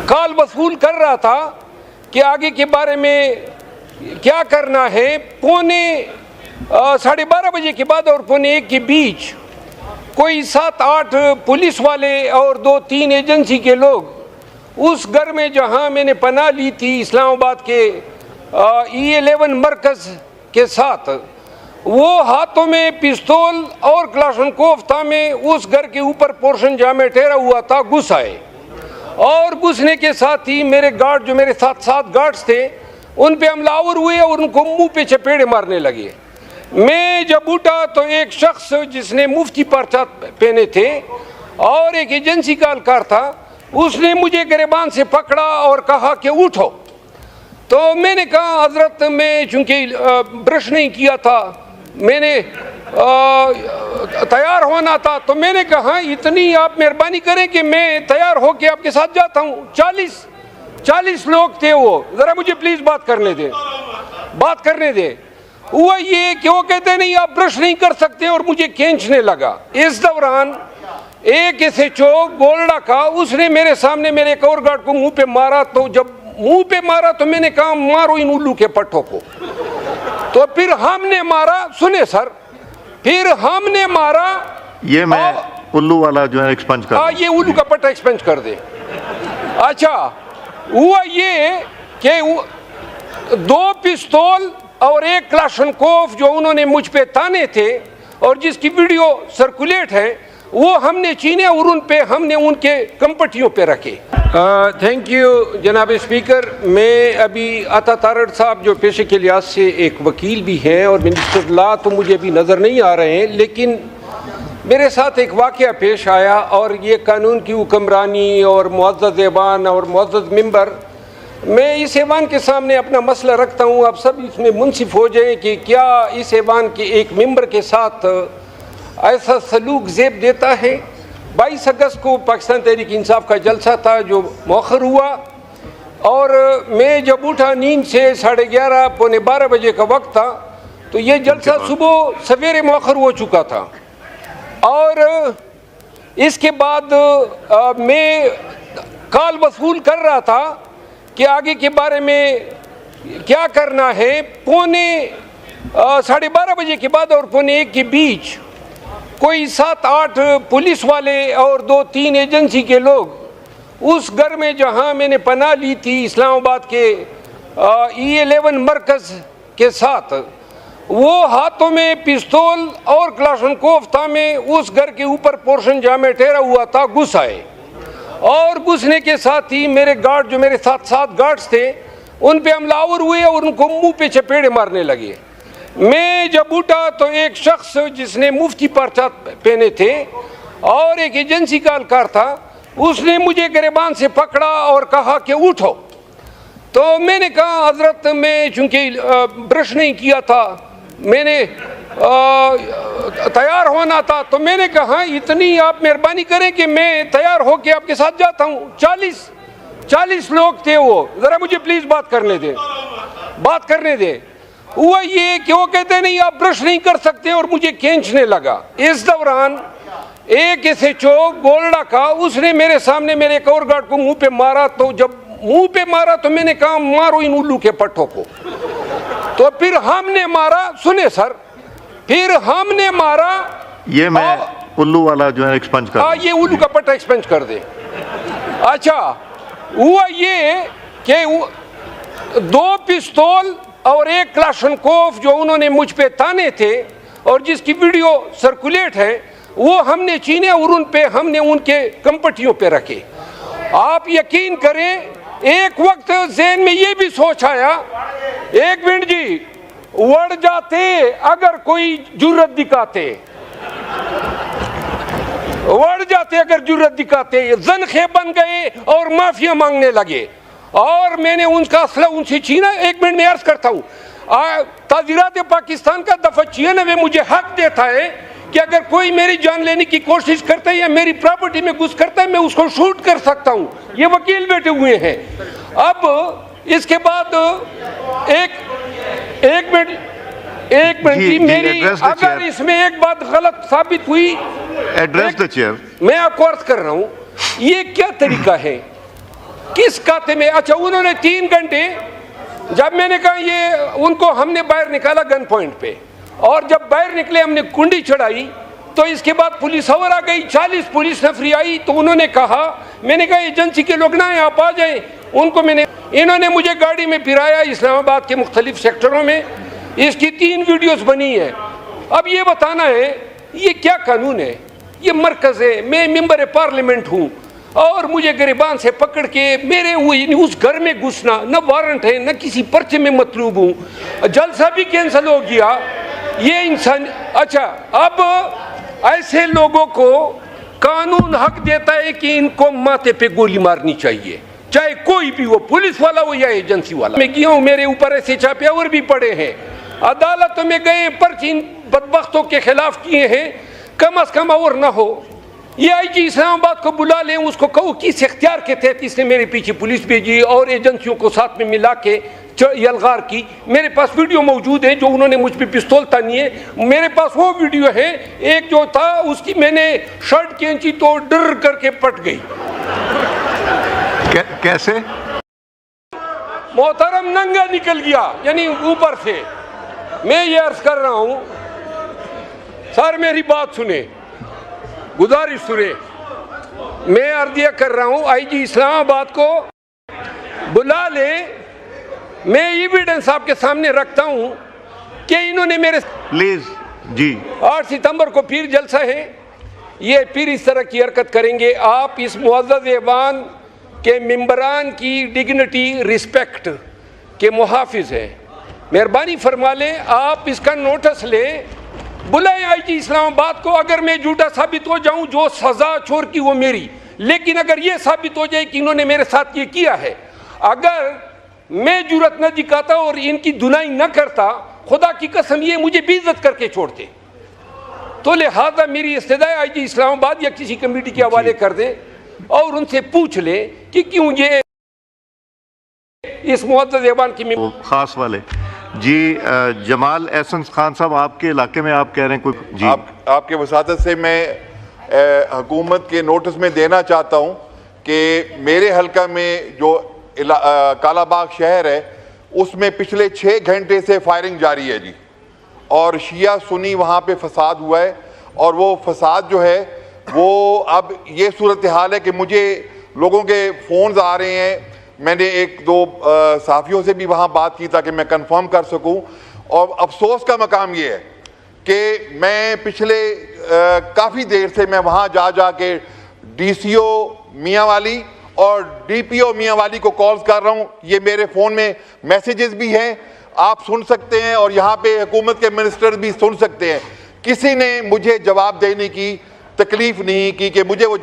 Call वसूल कर रहा था कि आगे के बारे में क्या करना है। पौने 12:30 बजे के बाद और पौने 1 के बीच कोई 7-8 पुलिस वाले और 2-3 एजेंसी के लोग उस घर में जहां मैंने पनाह ली थी इस्लामाबाद के E11 मरकज़ के साथ, वो हाथों में पिस्तौल और क्लाशनकोव था में उस घर के ऊपर पोर्शन जहाँ में ठहरा हुआ था घुस आए और घुसने के साथ ही मेरे गार्ड जो मेरे साथ 7 गार्ड्स थे उन पे हमलावर हुए और उनको मुंह पे चपेड़े मारने लगे। मैं जब उठा तो एक शख्स जिसने मुफ्ती पर्चा पहने थे और एक एजेंसी का अलकार था, उसने मुझे गिरबान से पकड़ा और कहा कि उठो। तो मैंने कहा हजरत मैं चूंकि ब्रश नहीं किया था, मैंने तैयार होना था, तो मैंने कहा इतनी आप मेहरबानी करें कि मैं तैयार होके आपके साथ जाता हूँ। 40 लोग थे वो, ज़रा मुझे प्लीज़ बात करने दे। हुआ ये कि वो कहते नहीं आप ब्रश नहीं कर सकते और मुझे खींचने लगा। इस दौरान एक SHO गोल्डा का उसने मेरे सामने मेरे एक और गार्ड को मुंह पे मारा, तो जब मुंह पे मारा तो मैंने कहा मारो इन उल्लू के पट्टों को। तो फिर हमने मारा, सुने सर, फिर हमने मारा। ये मैं उल्लू वाला जो है एक्सपंज कर, ये उल्लू का पट्टा एक्सपंज कर दे। अच्छा, हुआ ये कि 2 पिस्तौल और 1 क्लाशनकोव जो उन्होंने मुझ पे ताने थे और जिसकी वीडियो सर्कुलेट है वो हमने छीने और उन पे हमने उनके कंपटियों पे रखे। थैंक यू जनाब स्पीकर। मैं अभी अता तारड़ साहब जो पेशे के लिहाज से एक वकील भी हैं और मिनिस्टर लॉ तो मुझे अभी नज़र नहीं आ रहे हैं, लेकिन मेरे साथ एक वाक़या पेश आया और ये कानून की हुक्मरानी और मुअज़्ज़ज़ ऐवान और मुअज़्ज़ज़ मेंबर, मैं इस ऐवान के सामने अपना मसला रखता हूँ। आप सब इसमें मुंसिफ हो जाएं कि क्या इस ऐवान के एक मेंबर के साथ ऐसा सलूक ज़ेब देता है। 22 अगस्त को पाकिस्तान तहरीक इंसाफ का जलसा था जो मौखर हुआ और मैं जब उठा नींद से 11:30 पौने 12 बजे का वक्त था, तो ये जलसा सुबह सवेरे मौखर हो चुका था। और इसके बाद मैं कॉल वसूल कर रहा था कि आगे के बारे में क्या करना है। पौने 12:30 बजे के बाद और पौने 1 के बीच कोई 7-8 पुलिस वाले और 2-3 एजेंसी के लोग उस घर में जहां मैंने पनाह ली थी इस्लामाबाद के E11 मरकज़ के साथ, वो हाथों में पिस्तौल और क्लाशनकोव था में उस घर के ऊपर पोर्शन जहाँ में ठहरा हुआ था घुस आए और घुसने के साथ ही मेरे गार्ड जो मेरे साथ 7 गार्ड्स थे उन पे हमलावर हुए और उनको मुंह पे चपेड़े मारने लगे। मैं जब उठा तो एक शख्स जिसने मुफ्ती पर्चा पहने थे और एक एजेंसी का अलकार था, उसने मुझे गिरबान से पकड़ा और कहा कि उठो। तो मैंने कहा हजरत मैं चूंकि ब्रश नहीं किया था, मैंने तैयार होना था, तो मैंने कहा इतनी आप मेहरबानी करें कि मैं तैयार होके आपके साथ जाता हूँ। 40 लोग थे वो, ज़रा मुझे प्लीज़ बात करने दे। हुआ ये कि वो कहते नहीं आप ब्रश नहीं कर सकते और मुझे खींचने लगा। इस दौरान एक SHO गोल्डा का उसने मेरे सामने मेरे एक और गार्ड को मुंह पे मारा, तो जब मुंह पे मारा तो मैंने कहा मारो इन उल्लू के पट्टों को। तो फिर हमने मारा, सुने सर, फिर हमने मारा। ये मैं उल्लू वाला जो है एक्सपंज कर, ये उल्लू का पट्टा एक्सपंज कर दे। अच्छा, हुआ ये कि 2 पिस्तौल और 1 क्लाशनकोव जो उन्होंने मुझ पे ताने थे और जिसकी वीडियो सर्कुलेट है वो हमने छीने और उन पे हमने उनके कंपटियों पे रखे। आप यकीन करें, एक वक्त ज़हन में ये भी सोच आया, 1 मिनट जी, उड़ जाते अगर कोई जुर्रत दिखाते, उड़ जाते अगर जुर्रत दिखाते, ज़नखे बन गए और माफिया मांगने लगे और मैंने उनका असला उनसे छीना। 1 मिनट में अर्ज करता हूँ, ताज़ीरात पाकिस्तान का दफ़ा 96 मुझे हक देता है कि अगर कोई मेरी जान लेने की कोशिश करता है या मेरी प्रॉपर्टी में घुस करता है मैं उसको शूट कर सकता हूँ। ये वकील बैठे हुए हैं। अब इसके बाद एक मिनट जी, मेरी अगर इसमें एक बात गलत साबित हुई, एड्रेस द चेयर। मैं आपको अर्ज कर रहा हूँ, ये क्या तरीका है? किस खाते में? अच्छा, उन्होंने 3 घंटे, जब मैंने कहा ये उनको हमने बाहर निकाला गन पॉइंट पे, और जब बाहर निकले हमने कुंडी चढ़ाई, तो इसके बाद पुलिस और आ गई, 40 पुलिस नफरी आई। तो उन्होंने कहा, मैंने कहा एजेंसी के लोग ना आप आ जाएं, उनको इन्होंने मुझे गाड़ी में फिराया इस्लामाबाद के मुख्तलिफ सेक्टरों में। इसकी 3 वीडियोस बनी है। अब ये बताना है ये क्या कानून है? ये मरकज़ है, मैं मेंबर पार्लियामेंट हूँ, और मुझे गिरबान से पकड़ के मेरे उस घर में घुसना, न वारंट है न किसी पर्चे में मतलूब हूँ, जलसा भी कैंसिल हो गया। ये इंसान, अच्छा, अब ऐसे लोगों को कानून हक देता है कि इनको माथे पे गोली मारनी चाहिए, चाहे कोई भी हो, पुलिस वाला हो या एजेंसी वाला। मैं गया हूँ, मेरे ऊपर ऐसे छापे और भी पड़े हैं, अदालतों में गए, पर्चे इन बदबख्तों के खिलाफ किए हैं, कम अज कम और ना हो। ये आईजी इस्लामाबाद को बुला लें, उसको कहो किस इख्तियार के तहत इसने मेरे पीछे पुलिस भेजी और एजेंसियों को साथ में मिला के यलगार की। मेरे पास वीडियो मौजूद है जो उन्होंने मुझ पे पिस्तौल तानी है, मेरे पास वो वीडियो है। एक जो था उसकी मैंने शर्ट खींची तो डर करके पट गई। कैसे? मोहतरम नंगा निकल गया, यानी ऊपर से। मैं ये अर्ज कर रहा हूं, सर मेरी बात सुने, गुजारिश सुने। मैं अर्जिया कर रहा हूं आईजी इस्लामाबाद को बुला ले। मैं एविडेंस आपके सामने रखता हूं कि इन्होंने मेरे प्लीज जी 8 सितंबर को फिर जलसा है, ये फिर इस तरह की हरकत करेंगे। आप इस मुअज़्ज़ज़ ऐवान के मेंबरान की डिग्निटी रिस्पेक्ट के मुहाफिज हैं, मेहरबानी फरमा लें, आप इसका नोटिस लें, बुलाएं आईजी इस्लामाबाद को। अगर मैं झूठा साबित हो जाऊं, जो सजा छोड़ की वो मेरी, लेकिन अगर ये साबित हो जाए कि इन्होंने मेरे साथ ये किया है, अगर मैं जुर्रत न दिखाता और इनकी धुनाई न करता, खुदा की कसम ये मुझे बेइज्जत करके छोड़ते। तो लिहाजा मेरी इस्तदा है आईजी इस्लामाबाद या किसी कमेटी के हवाले कर दें और उनसे पूछ ले कि क्यों ये इस मुअज़्ज़ज़ ऐवान की खास वाले जी। जमाल एहसन खान साहब, आपके इलाके में आप कह रहे हैं कोई जी? आपके वसातत से मैं हुकूमत के नोटिस में देना चाहता हूँ कि मेरे हल्का में जो कालाबाग शहर है उसमें पिछले 6 घंटे से फायरिंग जारी है जी, और शिया सुन्नी वहाँ पे फसाद हुआ है। और वो फसाद जो है वो अब ये सूरत हाल है कि मुझे लोगों के फ़ोन्स आ रहे हैं। मैंने 1-2 सहाफ़ियों से भी वहाँ बात की ताकि मैं कंफर्म कर सकूँ। और अफसोस का मकाम ये है कि मैं पिछले काफ़ी देर से मैं वहाँ जा के DCO मियांवाली और DPO मियांवाली को कॉल्स कर रहा हूँ। ये मेरे फ़ोन में मैसेजेस भी हैं, आप सुन सकते हैं, और यहाँ पे हुकूमत के मिनिस्टर भी सुन सकते हैं। किसी ने मुझे जवाब देने की तकलीफ़ नहीं की कि मुझे वो